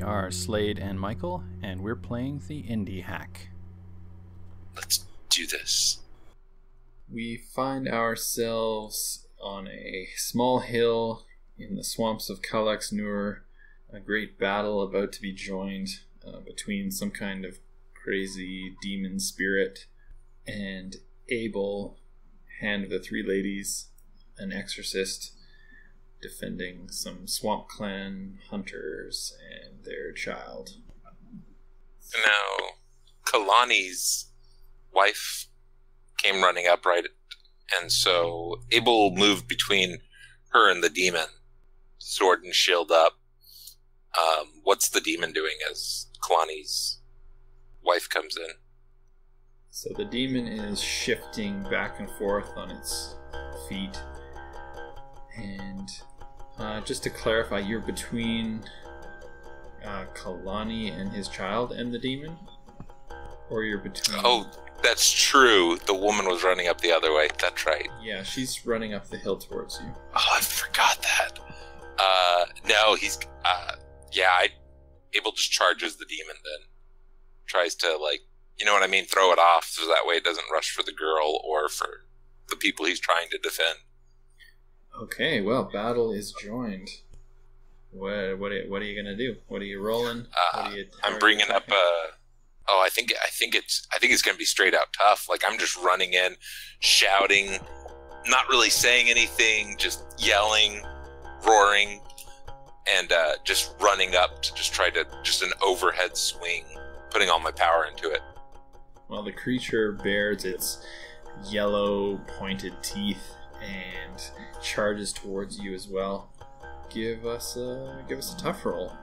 are Slade and Michael, and we're playing the Indie Hack. Let's do this. We find ourselves on a small hill in the swamps of Kalax Nur, a great battle about to be joined between some kind of crazy demon spirit and Abel, Hand of the Three Ladies, an exorcist, defending some swamp clan hunters and their child. Now, Kalani's wife came running up, right? And so Abel moved between her and the demon, sword and shield up. What's the demon doing as Kalani's wife comes in? So the demon is shifting back and forth on its feet. And just to clarify, you're between Kalani and his child and the demon? Or you're between... Oh, that's true. The woman was running up the other way. That's right. Yeah, she's running up the hill towards you. Oh, I forgot that. No, he's... Abel just charges the demon then. Tries to, you know what I mean? Throw it off so that way it doesn't rush for the girl or for the people he's trying to defend. Okay, well, battle is joined. What are you gonna do? What are you rolling? I'm bringing up I think it's gonna be straight out tough. I'm just running in, shouting, not really saying anything, just yelling, roaring, and just running up to just try to just an overhead swing, putting all my power into it. Well, the creature bares its yellow pointed teeth and charges towards you as well. Give us a tough roll.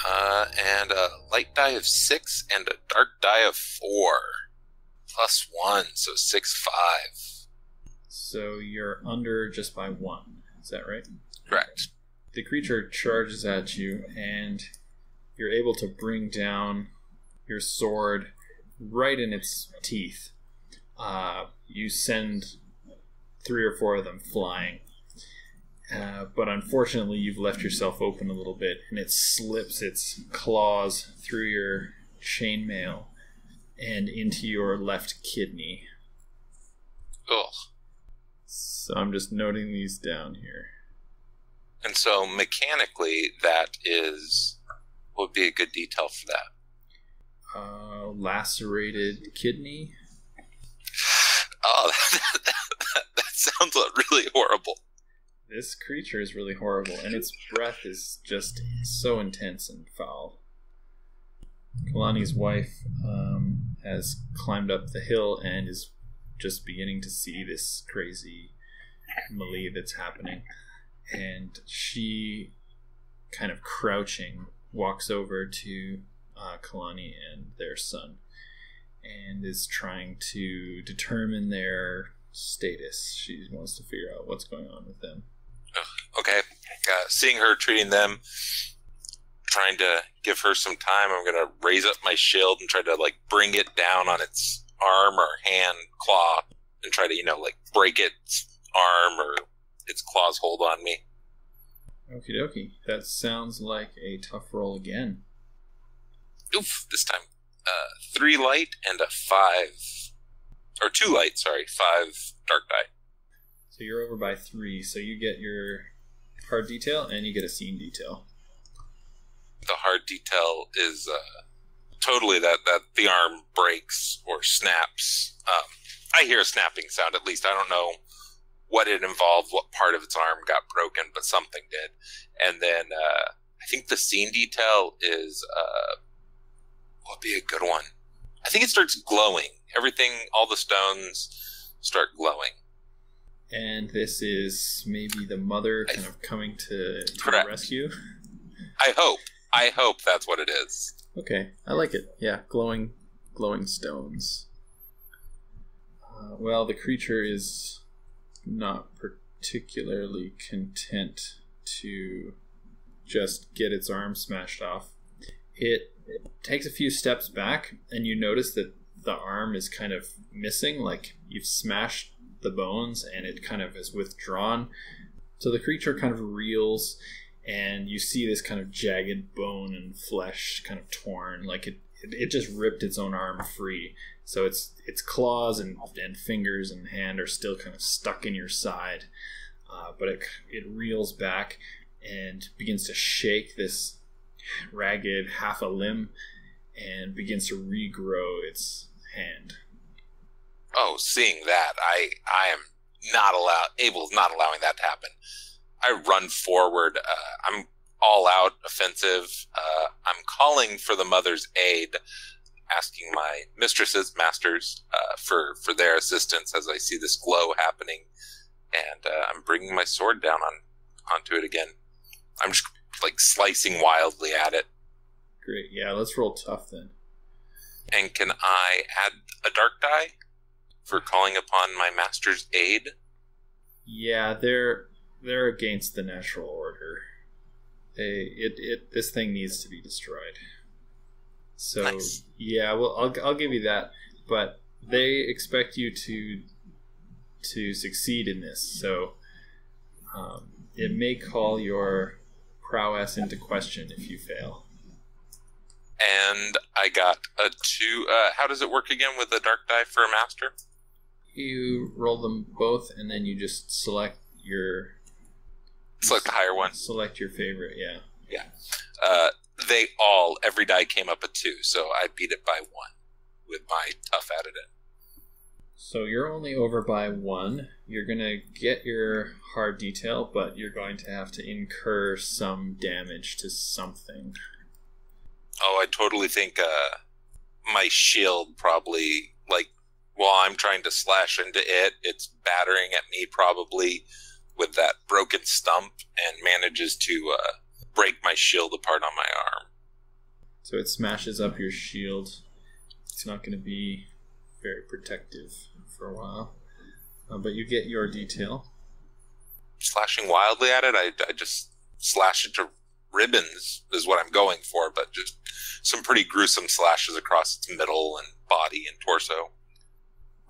And a light die of 6 and a dark die of 4. +1, so 6-5. So you're under just by 1. Is that right? Correct. The creature charges at you, and you're able to bring down your sword right in its teeth. You send 3 or 4 of them flying. But unfortunately, you've left yourself open a little bit, and it slips its claws through your chainmail and into your left kidney. Ugh. So I'm just noting these down here. And so mechanically, that would be a good detail for that. Lacerated kidney. Oh, that sounds really horrible. This creature is really horrible, and its breath is just so intense and foul. Kalani's wife has climbed up the hill and is just beginning to see this crazy melee that's happening. And she, kind of crouching, walks over to Kalani and their son and is trying to determine their status. She wants to figure out what's going on with them. Okay. Seeing her treating them, trying to give her some time, I'm going to raise up my shield and try to, bring it down on its arm or hand, claw, and try to, break its arm or its claws hold on me. Okie dokie. That sounds like a tough roll again. Oof, this time 3 light and a 5. Or 2 light, sorry, 5 dark die. So you're over by 3, so you get your hard detail and you get a scene detail. The hard detail is totally that the arm breaks or snaps. I hear a snapping sound, at least. I don't know what it involved, what part of its arm got broken, but something did. And then I think the scene detail is what would be a good one? I think it starts glowing. Everything, all the stones start glowing. And this is maybe the mother kind of coming to Correct. Rescue? I hope that's what it is. Okay, I like it. Yeah, glowing stones. Well, the creature is not particularly content to just get its arm smashed off. It takes a few steps back, and you notice that the arm is kind of missing, like you've smashed the bones and it kind of is withdrawn. So the creature kind of reels and you see this kind of jagged bone and flesh kind of torn, like it just ripped its own arm free. So its claws and fingers and hand are still kind of stuck in your side, but it reels back and begins to shake this ragged half a limb and begins to regrow its hand. Oh, seeing that, I am not Abel's not allowing that to happen. I run forward. I'm all out offensive. I'm calling for the mother's aid, asking my masters, for their assistance as I see this glow happening, and I'm bringing my sword down onto it again. I'm just like slicing wildly at it. Great. Yeah, let's roll tough then. And can I add a dark die for calling upon my master's aid? Yeah, they're against the natural order. This thing needs to be destroyed. So nice. Yeah, well, I'll give you that, but they expect you to succeed in this. So it may call your prowess into question if you fail. And I got a 2. How does it work again with the dark die for a master? You roll them both, and then you just select the higher one. Select your favorite, yeah. Yeah. Every die came up a 2, so I beat it by 1 with my tough added in. So you're only over by 1. You're going to get your hard detail, but you're going to have to incur some damage to something. Oh, I totally think my shield probably, like, while I'm trying to slash into it, it's battering at me probably with that broken stump and manages to break my shield apart on my arm. So it smashes up your shield. It's not going to be very protective for a while. But you get your detail. Slashing wildly at it, I just slash it to ribbons is what I'm going for, but just some pretty gruesome slashes across its middle and body and torso.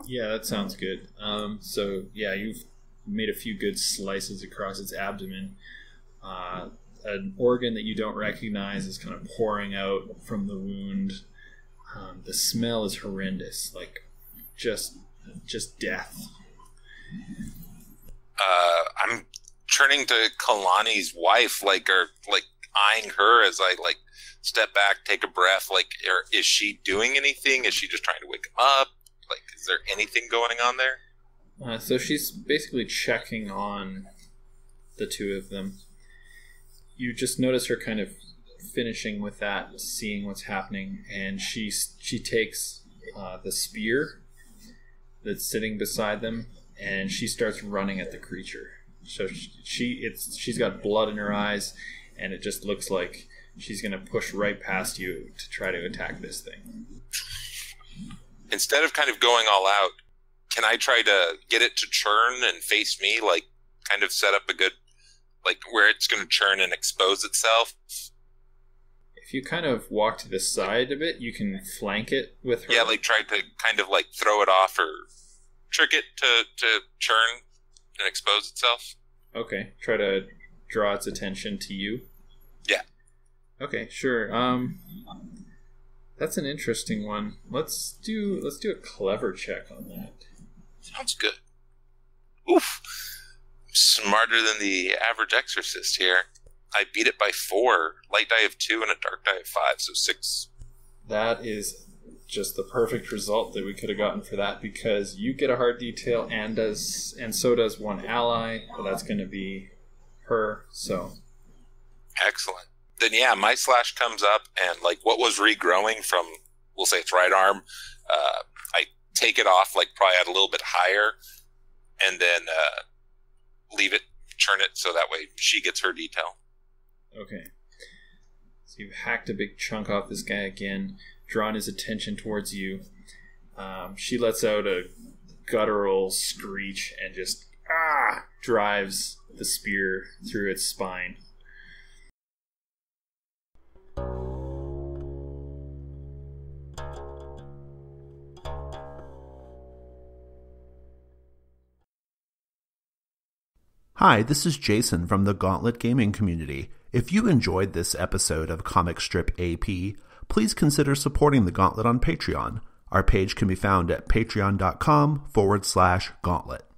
Yeah, that sounds good. So yeah, you've made a few good slices across its abdomen. An organ that you don't recognize is kind of pouring out from the wound. The smell is horrendous, like just death. I'm turning to Kalani's wife, like eyeing her as I like step back, take a breath. Like, is she doing anything? Is she just trying to wake him up? Like, is there anything going on there? So she's basically checking on the two of them. You just notice her kind of finishing with that, seeing what's happening, and she takes the spear that's sitting beside them, and she starts running at the creature. So she's got blood in her eyes, and it just looks like she's going to push right past you to try to attack this thing. Instead of kind of going all out, can I try to get it to churn and face me, like kind of set up a good, like where it's going to churn and expose itself? If you kind of walk to the side a bit, you can flank it with her. Yeah, like try to kind of like throw it off or trick it to churn and expose itself. Okay, try to draw its attention to you. Yeah. Okay, sure. That's an interesting one. Let's do a clever check on that. Sounds good. Oof. Smarter than the average exorcist here. I beat it by 4. Light die of 2 and a dark die of 5, so 6. That is just the perfect result that we could have gotten for that, because you get a hard detail and so does one ally. Well, that's going to be her, so. Excellent. Then yeah, my slash comes up, and like what was regrowing from, we'll say its right arm, I take it off, like probably at a little bit higher, and then leave it, churn it, so that way she gets her detail. Okay. So you've hacked a big chunk off this guy again, drawn his attention towards you. She lets out a guttural screech and just drives the spear through its spine. Hi, this is Jason from the Gauntlet Gaming community. If you enjoyed this episode of Comic Strip AP, please consider supporting the Gauntlet on Patreon. Our page can be found at patreon.com/gauntlet.